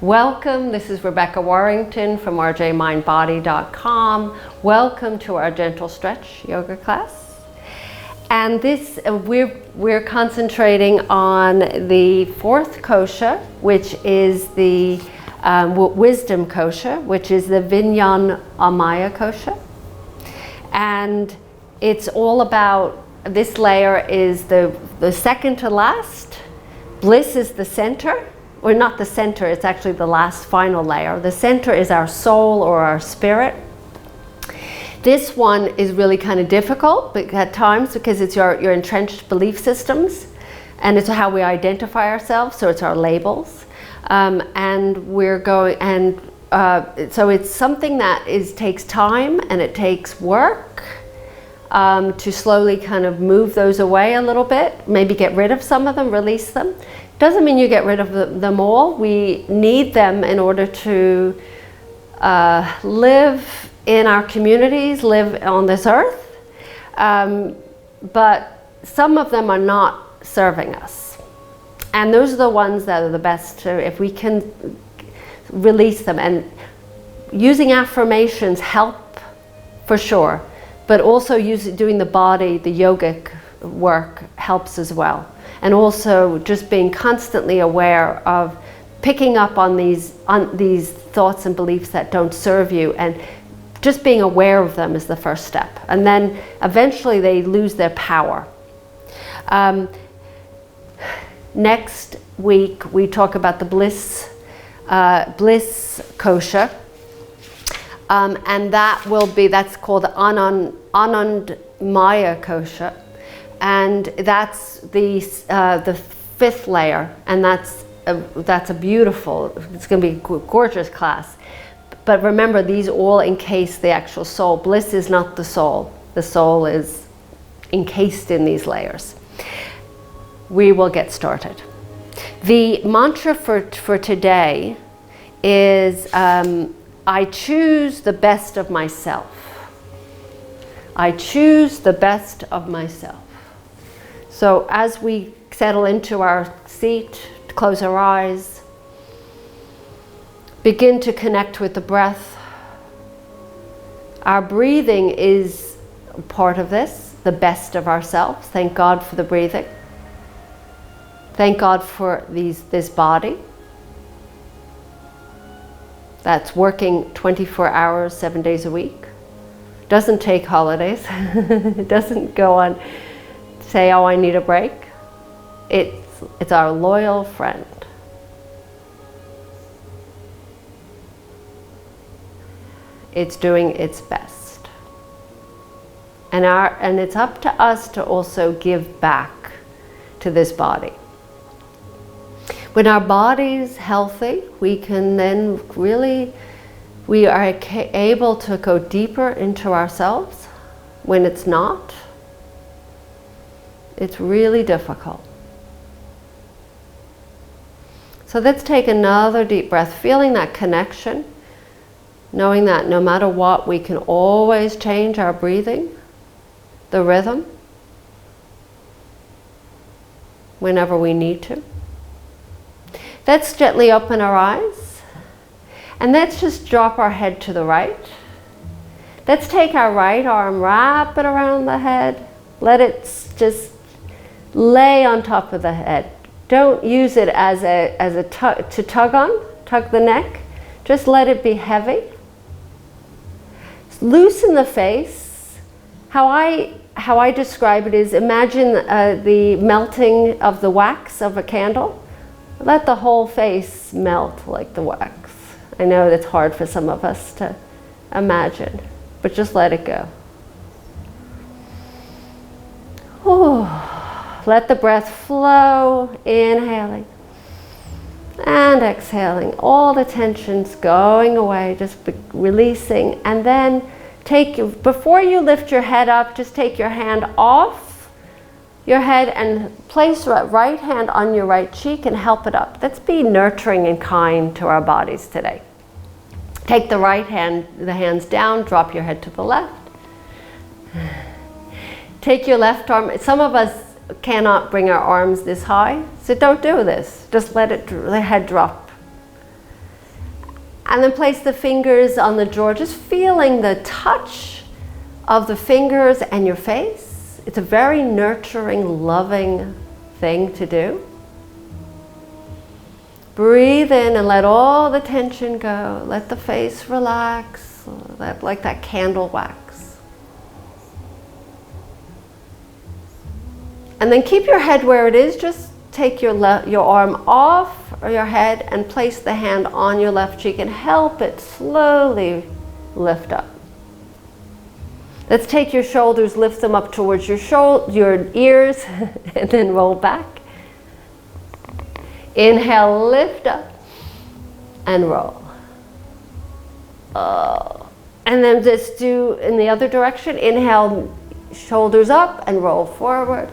Welcome, this is Rebecca Warrington from rjmindbody.com. Welcome to our gentle stretch yoga class. And this, we're concentrating on the fourth kosha, which is the wisdom kosha, which is the Vijnanamaya Kosha. And it's all about, this layer is the second to last. Bliss is the center. Or not the center, it's actually the last final layer. The center is our soul or our spirit. This one is really kind of difficult at times because it's your entrenched belief systems, and it's how we identify ourselves, so it's our labels. And we're going, and so it's something that takes time and it takes work to slowly kind of move those away a little bit, maybe get rid of some of them, release them. Doesn't mean you get rid of them all. We need them in order to live in our communities, live on this earth. But some of them are not serving us. And those are the ones that are the best to, if we can release them. And using affirmations help for sure, but also doing the body, the yogic work helps as well. And also just being constantly aware of picking up on these thoughts and beliefs that don't serve you, and just being aware of them is the first step. And then eventually they lose their power. Next week we talk about the bliss kosha, and that's called the Vijnanamaya Kosha. And that's the fifth layer, and that's a beautiful, it's going to be a gorgeous class. But remember, these all encase the actual soul. Bliss is not the soul. The soul is encased in these layers. We will get started. The mantra for today is, I choose the best of myself. I choose the best of myself. So as we settle into our seat, close our eyes, begin to connect with the breath. Our breathing is part of this, the best of ourselves. Thank God for the breathing. Thank God for this body that's working 24 hours, 7 days a week. Doesn't take holidays. It doesn't go on say, oh, I need a break. It's our loyal friend. It's doing its best. And it's up to us to also give back to this body. When our body's healthy, we can then really, we are able to go deeper into ourselves. When it's not, it's really difficult. So let's take another deep breath, feeling that connection, knowing that no matter what, we can always change our breathing, the rhythm, whenever we need to. Let's gently open our eyes, and let's just drop our head to the right. Let's take our right arm, wrap it around the head, let it just lay on top of the head. Don't use it as a to tug the neck. Just let it be heavy. Loosen the face. How I describe it is, imagine the melting of the wax of a candle. Let the whole face melt like the wax. I know that's hard for some of us to imagine, but just let it go. Ooh. Let the breath flow, inhaling and exhaling. All the tensions going away, just releasing. And then before you lift your head up, just take your hand off your head and place your right hand on your right cheek and help it up. Let's be nurturing and kind to our bodies today. Take the right hand, the hands down, drop your head to the left. Take your left arm. Some of us, cannot bring our arms this high, so don't do this. Just let the head drop. And then place the fingers on the drawer, just feeling the touch of the fingers and your face. It's a very nurturing, loving thing to do. Breathe in and let all the tension go. Let the face relax, like that candle wax. And then keep your head where it is. Just take your arm off your head and place the hand on your left cheek and help it slowly lift up. Let's take your shoulders, lift them up towards your ears, and then roll back. Inhale, lift up, and roll. And then just do in the other direction. Inhale, shoulders up and roll forward.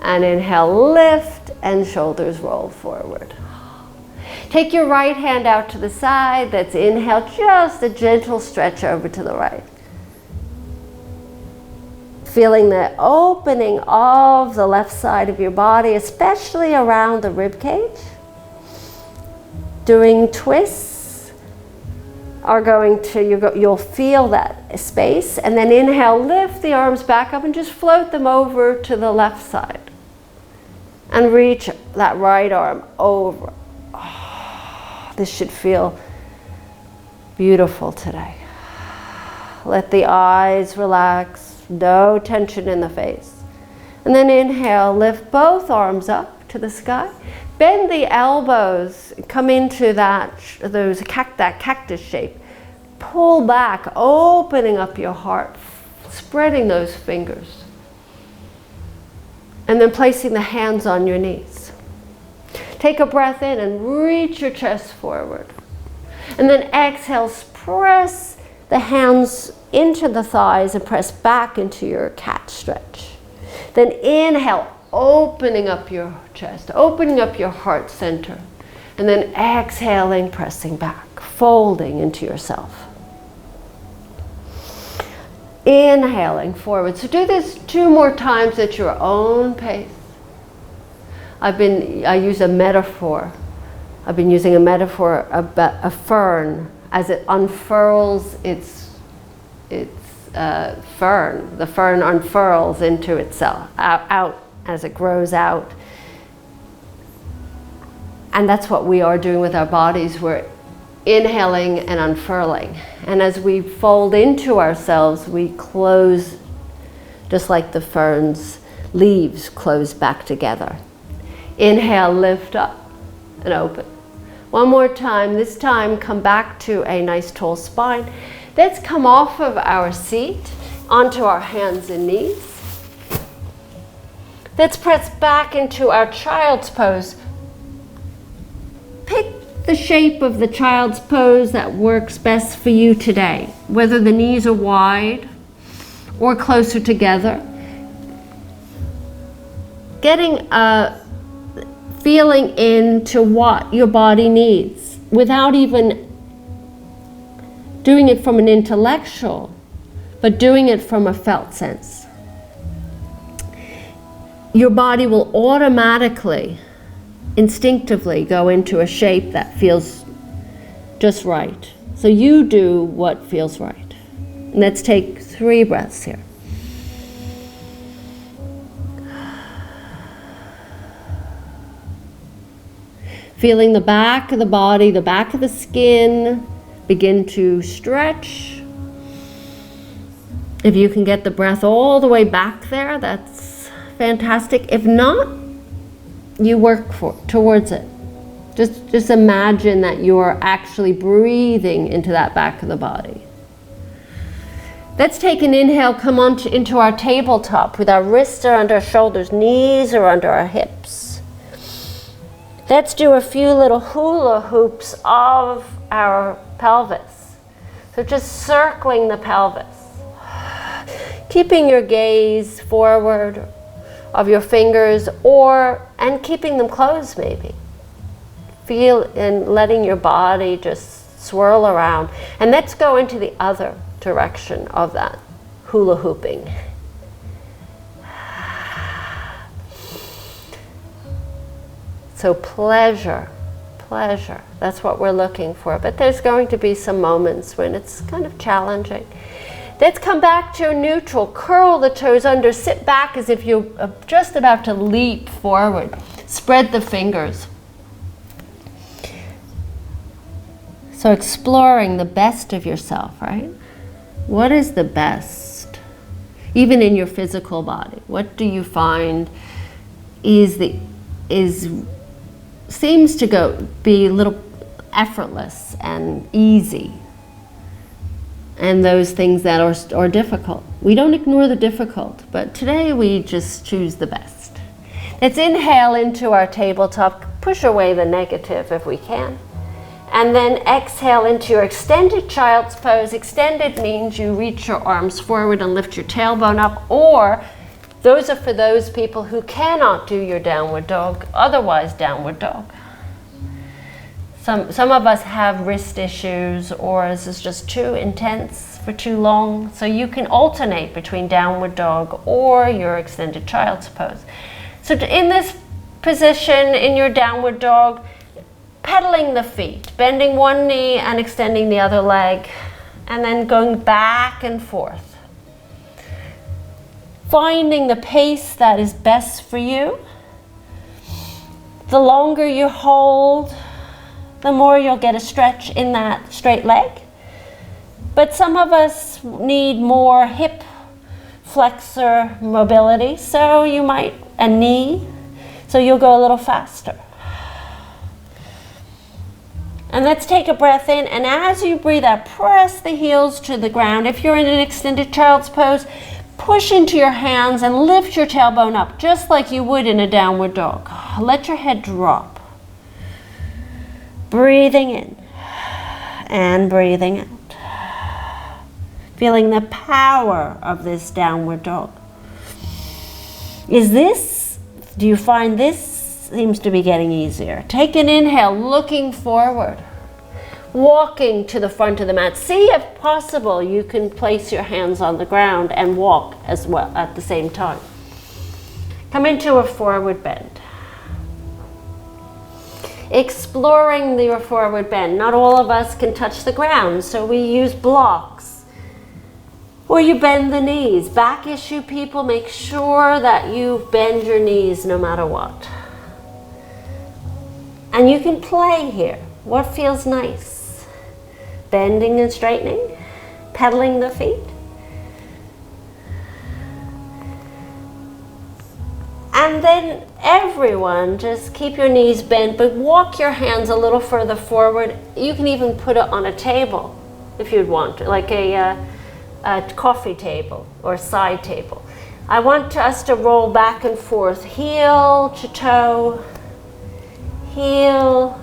And inhale, lift, and shoulders roll forward. Take your right hand out to the side. That's inhale, just a gentle stretch over to the right. Feeling the opening of the left side of your body, especially around the rib cage. Doing twists are going to, you'll feel that space. And then inhale, lift the arms back up and just float them over to the left side. And reach that right arm over. Oh, this should feel beautiful today. Let the eyes relax, no tension in the face. And then inhale, lift both arms up to the sky. Bend the elbows, come into that cactus shape. Pull back, opening up your heart, spreading those fingers. And then placing the hands on your knees. Take a breath in and reach your chest forward. And then exhale, press the hands into the thighs and press back into your cat stretch. Then inhale, opening up your chest, opening up your heart center. And then exhaling, pressing back, folding into yourself. Inhaling forward. So do this 2 more times at your own pace. I use a metaphor. I've been using a metaphor about a fern as it unfurls its fern. The fern unfurls into itself, out as it grows out. And that's what we are doing with our bodies. We're inhaling and unfurling. And as we fold into ourselves, we close, just like the fern's leaves close back together. Inhale, lift up and open. One more time. This time, come back to a nice tall spine. Let's come off of our seat onto our hands and knees. Let's press back into our child's pose. Pick the shape of the child's pose that works best for you today, whether the knees are wide or closer together. Getting a feeling into what your body needs without even doing it from an intellectual, but doing it from a felt sense. Your body will automatically, instinctively go into a shape that feels just right. So you do what feels right. And let's take 3 breaths here. Feeling the back of the body, the back of the skin begin to stretch. If you can get the breath all the way back there, that's fantastic. If not, you work towards it. Just imagine that you're actually breathing into that back of the body. Let's take an inhale, come on into our tabletop with our wrists are under our shoulders, knees are under our hips. Let's do a few little hula hoops of our pelvis. So just circling the pelvis. Keeping your gaze forward of your fingers and keeping them closed maybe. Feel and letting your body just swirl around. And let's go into the other direction of that hula hooping. So pleasure, pleasure, that's what we're looking for. But there's going to be some moments when it's kind of challenging. Let's come back to neutral. Curl the toes under, sit back as if you're just about to leap forward. Spread the fingers. So exploring the best of yourself, right? What is the best? Even in your physical body, what do you find seems to be a little effortless and easy? And those things that are difficult. We don't ignore the difficult, but today we just choose the best. Let's inhale into our tabletop, push away the negative if we can. And then exhale into your extended child's pose. Extended means you reach your arms forward and lift your tailbone up, or those are for those people who cannot do your downward dog, otherwise downward dog. Some of us have wrist issues, or this is just too intense for too long. So you can alternate between downward dog or your extended child's pose. So in this position, in your downward dog, pedaling the feet, bending one knee and extending the other leg, and then going back and forth. Finding the pace that is best for you. The longer you hold, the more you'll get a stretch in that straight leg. But some of us need more hip flexor mobility, so you might, a knee, so you'll go a little faster. And let's take a breath in, and as you breathe out, press the heels to the ground. If you're in an extended child's pose, push into your hands and lift your tailbone up, just like you would in a downward dog. Let your head drop. Breathing in and breathing out. Feeling the power of this downward dog. Do you find this seems to be getting easier? Take an inhale, looking forward. Walking to the front of the mat. See if possible you can place your hands on the ground and walk as well at the same time. Come into a forward bend. Exploring your forward bend. Not all of us can touch the ground, so we use blocks. Or you bend the knees. Back issue people, make sure that you bend your knees no matter what. And you can play here. What feels nice? Bending and straightening, pedaling the feet. And then everyone, just keep your knees bent, but walk your hands a little further forward. You can even put it on a table if you'd want to, like a coffee table or side table. I want us to roll back and forth, heel to toe, heel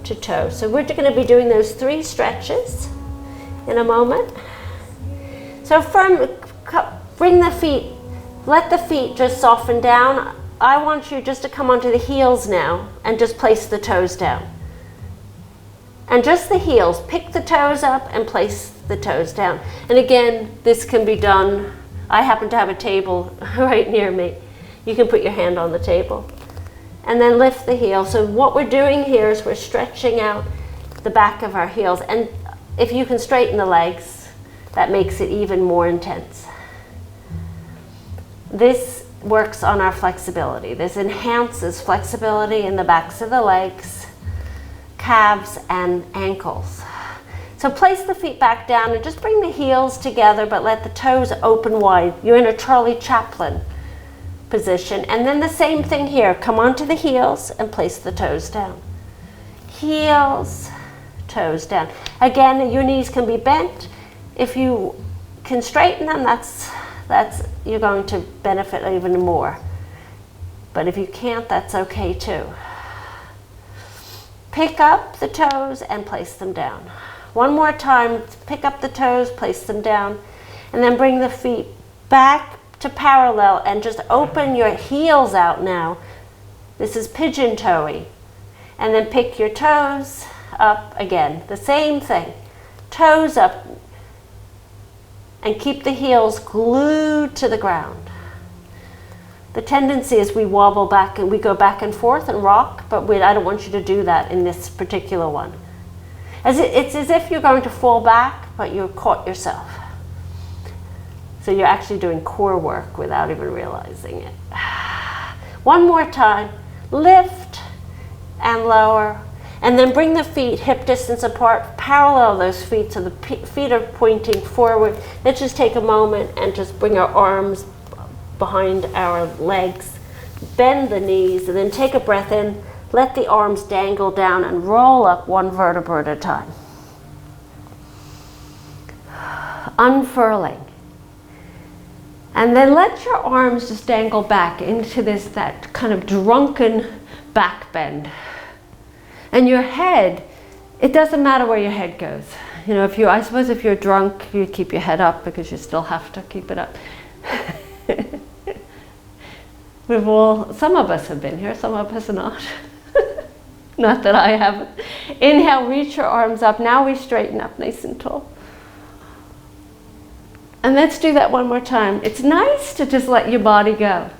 to toe. So we're going to be doing those 3 stretches in a moment. So bring the feet, let the feet just soften down. I want you just to come onto the heels now and just place the toes down. And just the heels, pick the toes up and place the toes down. And again, this can be done. I happen to have a table right near me. You can put your hand on the table. And then lift the heel. So what we're doing here is we're stretching out the back of our heels. And if you can straighten the legs, that makes it even more intense. This works on our flexibility. This enhances flexibility in the backs of the legs, calves, and ankles. So place the feet back down and just bring the heels together, but let the toes open wide. You're in a Charlie Chaplin position. And then the same thing here. Come onto the heels and place the toes down. Heels, toes down. Again, your knees can be bent. If you can straighten them, you're going to benefit even more. But if you can't, that's okay too. Pick up the toes and place them down. One more time, pick up the toes, place them down, and then bring the feet back to parallel and just open your heels out now. This is pigeon toey. And then pick your toes up again. The same thing. Toes up. And keep the heels glued to the ground. The tendency is we wobble back and we go back and forth and rock, but I don't want you to do that in this particular one. It's as if you're going to fall back, but you've caught yourself. So you're actually doing core work without even realizing it. One more time. Lift and lower. And then bring the feet hip distance apart. Parallel those feet so the feet are pointing forward. Let's just take a moment and just bring our arms behind our legs. Bend the knees and then take a breath in. Let the arms dangle down and roll up one vertebra at a time. Unfurling. And then let your arms just dangle back into that kind of drunken back bend. And your head, it doesn't matter where your head goes. You know, I suppose if you're drunk, you keep your head up because you still have to keep it up. Some of us have been here, some of us not. Not that I haven't. Inhale, reach your arms up. Now we straighten up nice and tall. And let's do that one more time. It's nice to just let your body go.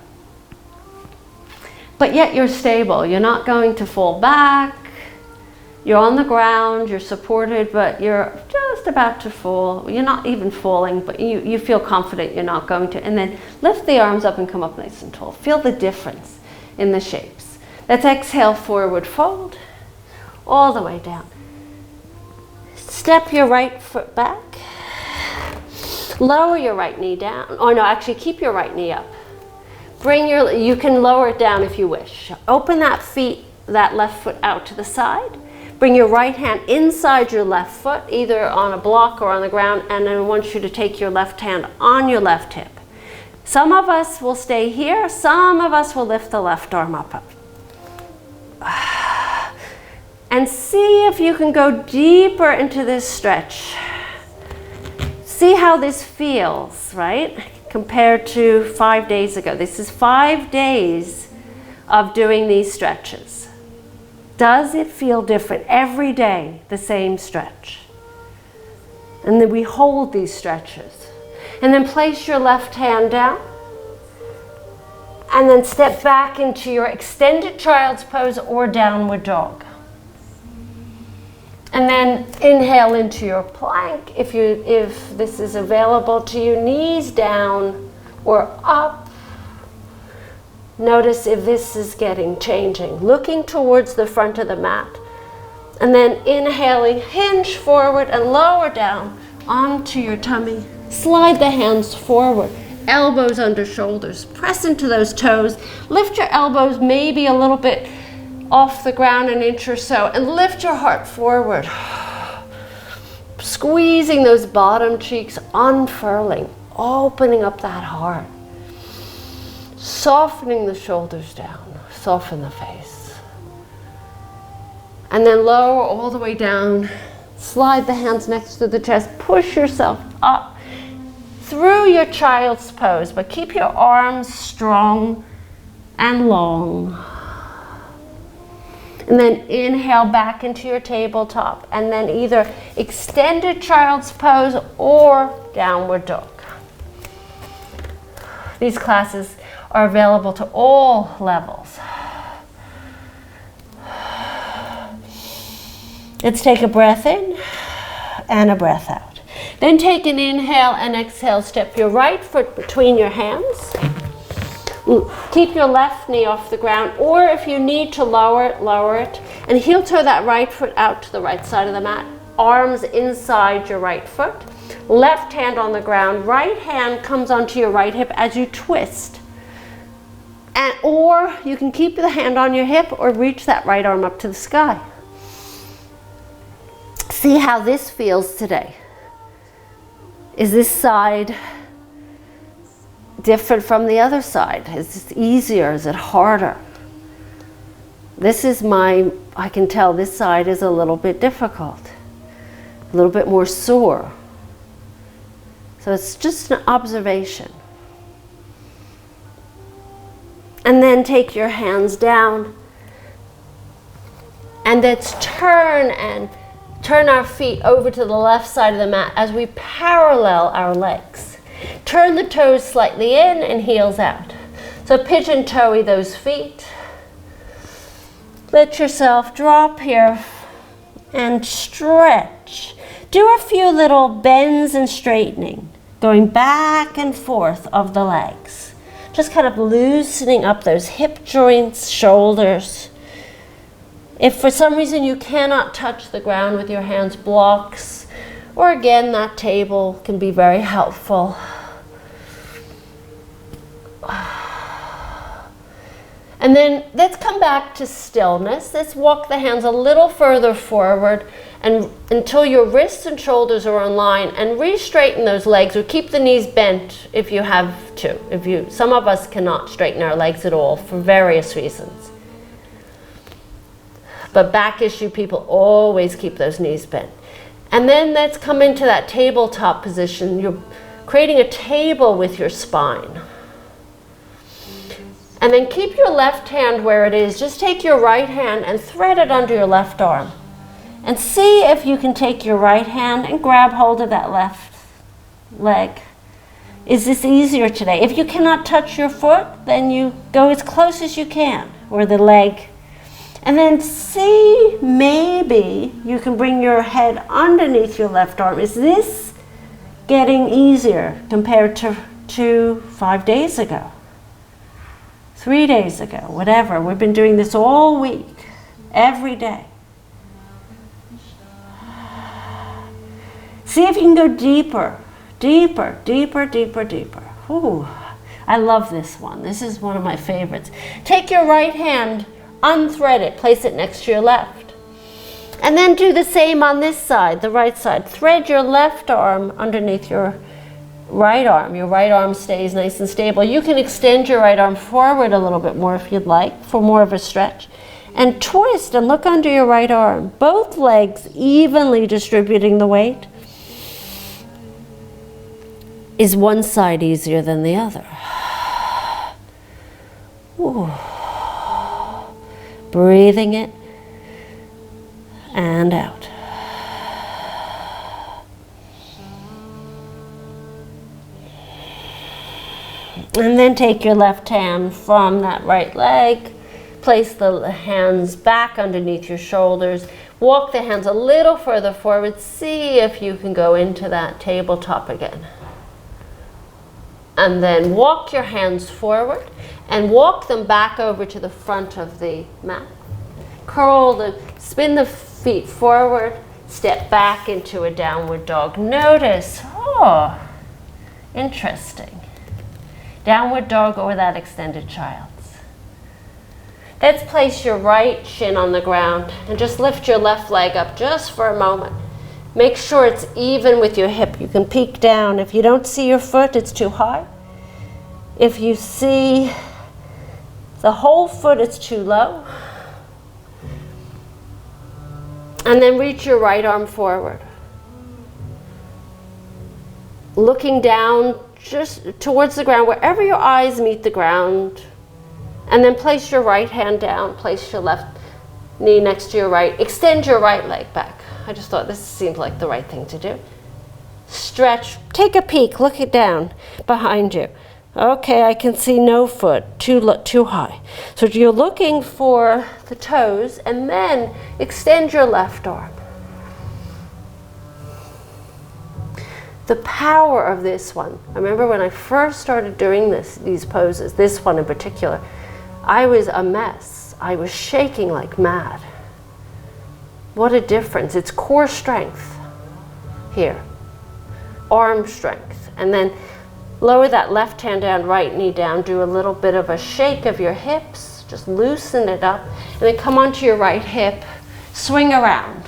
But yet you're stable. You're not going to fall back. You're on the ground, you're supported, but you're just about to fall. You're not even falling, but you feel confident you're not going to. And then lift the arms up and come up nice and tall. Feel the difference in the shapes. Let's exhale, forward fold, all the way down. Step your right foot back. Lower your right knee down. Oh no, actually keep your right knee up. You can lower it down if you wish. Open that left foot out to the side. Bring your right hand inside your left foot, either on a block or on the ground, and then I want you to take your left hand on your left hip. Some of us will stay here, some of us will lift the left arm up. And see if you can go deeper into this stretch. See how this feels, right? Compared to 5 days ago. This is 5 days of doing these stretches. Does it feel different? Every day, the same stretch. And then we hold these stretches. And then place your left hand down. And then step back into your extended child's pose or downward dog. And then inhale into your plank. If this is available to you, knees down or up. Notice if this is changing. Looking towards the front of the mat. And then inhaling, hinge forward and lower down onto your tummy. Slide the hands forward. Elbows under shoulders. Press into those toes. Lift your elbows maybe a little bit off the ground, an inch or so, and lift your heart forward. Squeezing those bottom cheeks, unfurling, opening up that heart. Softening the shoulders down, soften the face. And then lower all the way down, slide the hands next to the chest, push yourself up through your child's pose, but keep your arms strong and long. And then inhale back into your tabletop, and then either extended child's pose or downward dog. These classes are available to all levels. Let's take a breath in and a breath out. Then take an inhale and exhale. Step your right foot between your hands. Keep your left knee off the ground, or if you need to lower it. And heel toe that right foot out to the right side of the mat. Arms inside your right foot. Left hand on the ground. Right hand comes onto your right hip as you twist. Or you can keep the hand on your hip or reach that right arm up to the sky. See how this feels today. Is this side different from the other side? Is this easier? Is it harder? I can tell this side is a little bit difficult, a little bit more sore. So it's just an observation. And then take your hands down and let's turn our feet over to the left side of the mat as we parallel our legs. Turn the toes slightly in and heels out. So pigeon toe those feet. Let yourself drop here and stretch. Do a few little bends and straightening, going back and forth of the legs. Just kind of loosening up those hip joints, shoulders. If for some reason you cannot touch the ground with your hands, blocks, or again, that table can be very helpful. And then let's come back to stillness. Let's walk the hands a little further forward and until your wrists and shoulders are in line, and re-straighten those legs, or keep the knees bent if you have to. Some of us cannot straighten our legs at all for various reasons. But back issue people always keep those knees bent. And then let's come into that tabletop position. You're creating a table with your spine. And then keep your left hand where it is. Just take your right hand and thread it under your left arm. And see if you can take your right hand and grab hold of that left leg. Is this easier today? If you cannot touch your foot, then you go as close as you can, or the leg. And then see, maybe you can bring your head underneath your left arm. Is this getting easier compared to 5 days ago? 3 days ago, whatever. We've been doing this all week, every day. See if you can go deeper, deeper, deeper, deeper, deeper. Ooh, I love this one. This is one of my favorites. Take your right hand, unthread it, place it next to your left. And then do the same on this side, the right side. Thread your left arm underneath your right arm. Your right arm stays nice and stable. You can extend your right arm forward a little bit more if you'd like, for more of a stretch. And twist and look under your right arm. Both legs evenly distributing the weight. Is one side easier than the other? Ooh. Breathing it and out. And then take your left hand from that right leg, place the hands back underneath your shoulders, walk the hands a little further forward, see if you can go into that tabletop again. And then walk your hands forward and walk them back over to the front of the mat. Spin the feet forward, step back into a downward dog. Notice, interesting. Downward dog or that extended child's. Let's place your right shin on the ground and just lift your left leg up just for a moment. Make sure it's even with your hip. You can peek down. If you don't see your foot, it's too high. If you see the whole foot, it's too low. And then reach your right arm forward. Looking down just towards the ground, wherever your eyes meet the ground. And then place your right hand down, place your left knee next to your right. Extend your right leg back. I just thought this seemed like the right thing to do. Stretch, take a peek, look it down behind you. Okay, I can see no foot, too high. So you're looking for the toes, and then extend your left arm. The power of this one. I remember when I first started doing these poses, this one in particular, I was a mess. I was shaking like mad. What a difference. It's core strength here, arm strength, and then lower that left hand down, right knee down. Do a little bit of a shake of your hips. Just loosen it up. And then come onto your right hip. Swing around.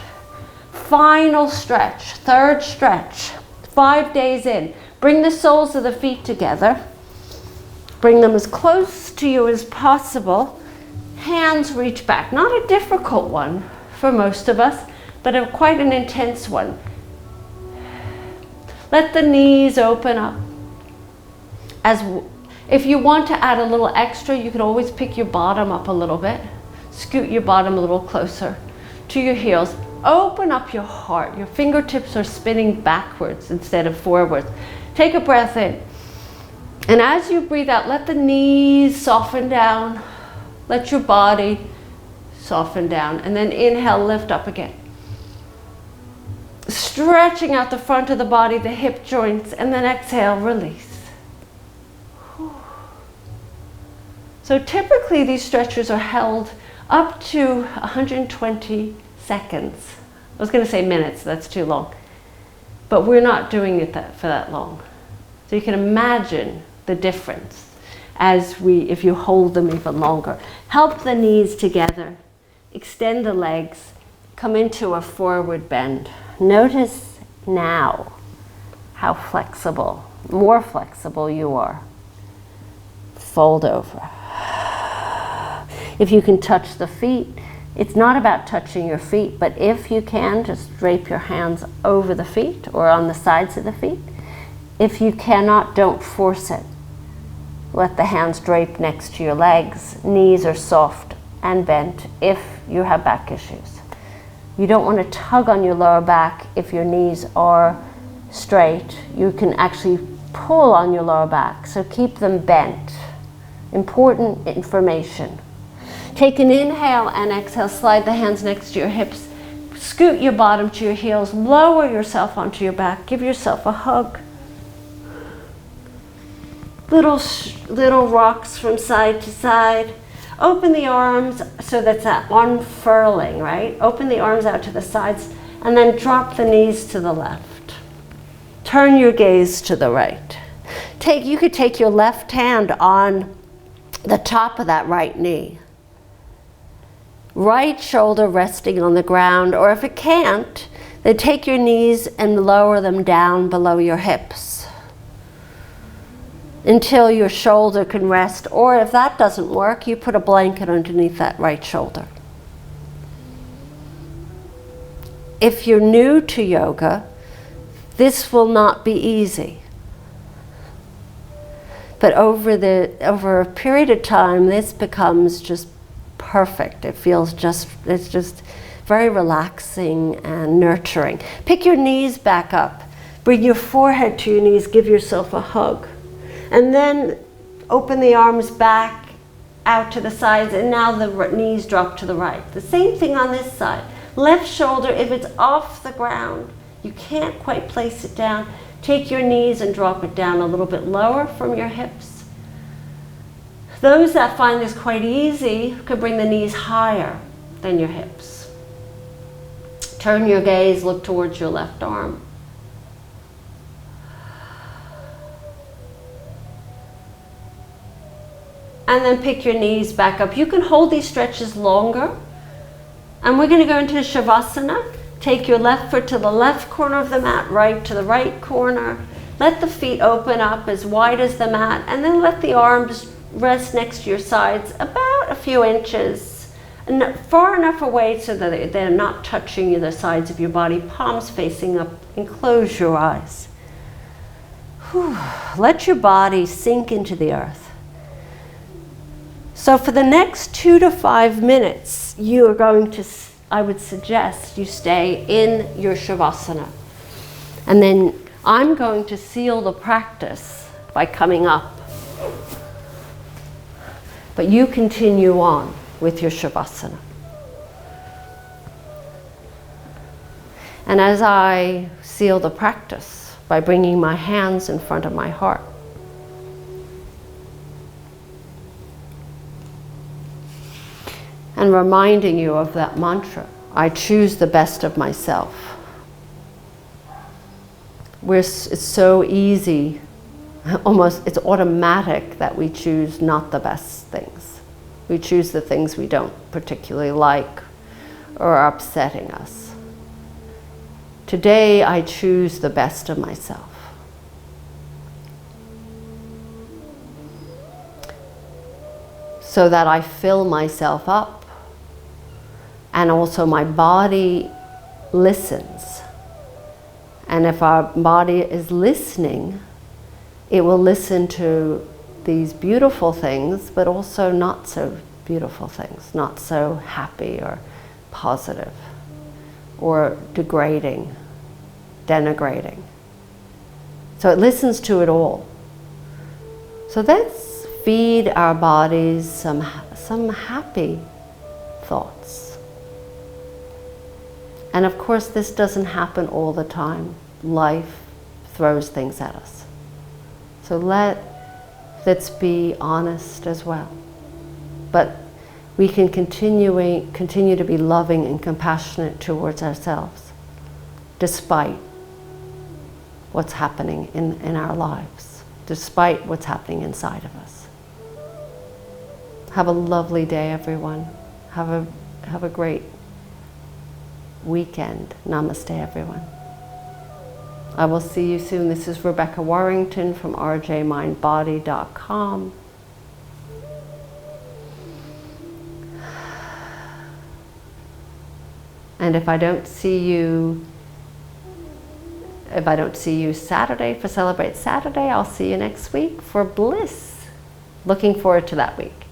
Final stretch. Third stretch. 5 days in. Bring the soles of the feet together. Bring them as close to you as possible. Hands reach back. Not a difficult one for most of us, but quite an intense one. Let the knees open up. If you want to add a little extra, you can always pick your bottom up a little bit. Scoot your bottom a little closer to your heels. Open up your heart. Your fingertips are spinning backwards instead of forwards. Take a breath in. And as you breathe out, let the knees soften down. Let your body soften down. And then inhale, lift up again. Stretching out the front of the body, the hip joints, and then exhale, release. So typically these stretches are held up to 120 seconds. I was going to say minutes, that's too long. But we're not doing it for that long. So you can imagine the difference if you hold them even longer. Help the knees together. Extend the legs. Come into a forward bend. Notice now how flexible, more flexible you are. Fold over. If you can touch the feet, it's not about touching your feet, but if you can, just drape your hands over the feet or on the sides of the feet. If you cannot, don't force it. Let the hands drape next to your legs. Knees are soft and bent if you have back issues. You don't want to tug on your lower back if your knees are straight. You can actually pull on your lower back, so keep them bent. Important information. Take an inhale and exhale. Slide the hands next to your hips. Scoot your bottom to your heels. Lower yourself onto your back. Give yourself a hug. Little rocks from side to side. Open the arms, so that's that unfurling, right? Open the arms out to the sides and then drop the knees to the left. Turn your gaze to the right. You could take your left hand on the top of that right knee. Right shoulder resting on the ground, or if it can't, then take your knees and lower them down below your hips until your shoulder can rest, or if that doesn't work, you put a blanket underneath that right shoulder. If you're new to yoga, this will not be easy. But over a period of time, this becomes just perfect. It's just very relaxing and nurturing. Pick your knees back up. Bring your forehead to your knees. Give yourself a hug. And then open the arms back out to the sides, and now the knees drop to the right. The same thing on this side. Left shoulder, if it's off the ground, you can't quite place it down, take your knees and drop it down a little bit lower from your hips. Those that find this quite easy could bring the knees higher than your hips. Turn your gaze, look towards your left arm. And then pick your knees back up. You can hold these stretches longer. And we're going to go into Shavasana. Take your left foot to the left corner of the mat, right to the right corner. Let the feet open up as wide as the mat, and then let the arms rest next to your sides about a few inches, far enough away so that they're not touching the sides of your body, palms facing up, and close your eyes. Whew. Let your body sink into the earth. So for the next 2 to 5 minutes, you are going to, I would suggest you stay in your Shavasana. And then I'm going to seal the practice by coming up. But you continue on with your Shavasana. And as I seal the practice by bringing my hands in front of my heart, and reminding you of that mantra, I choose the best of myself. It's so easy, almost it's automatic that we choose not the best things. We choose the things we don't particularly like or are upsetting us. Today I choose the best of myself. So that I fill myself up. And also my body listens. And if our body is listening, it will listen to these beautiful things, but also not so beautiful things, not so happy or positive or degrading, denigrating. So it listens to it all. So let's feed our bodies some happy thoughts. And of course, this doesn't happen all the time. Life throws things at us. So let's be honest as well. But we can continue to be loving and compassionate towards ourselves, despite what's happening in our lives, despite what's happening inside of us. Have a lovely day, everyone. Have a great weekend. Namaste, everyone. I will see you soon. This is Rebecca Warrington from rjmindbody.com. And if I don't see you Saturday for Celebrate Saturday, I'll see you next week for Bliss. Looking forward to that week.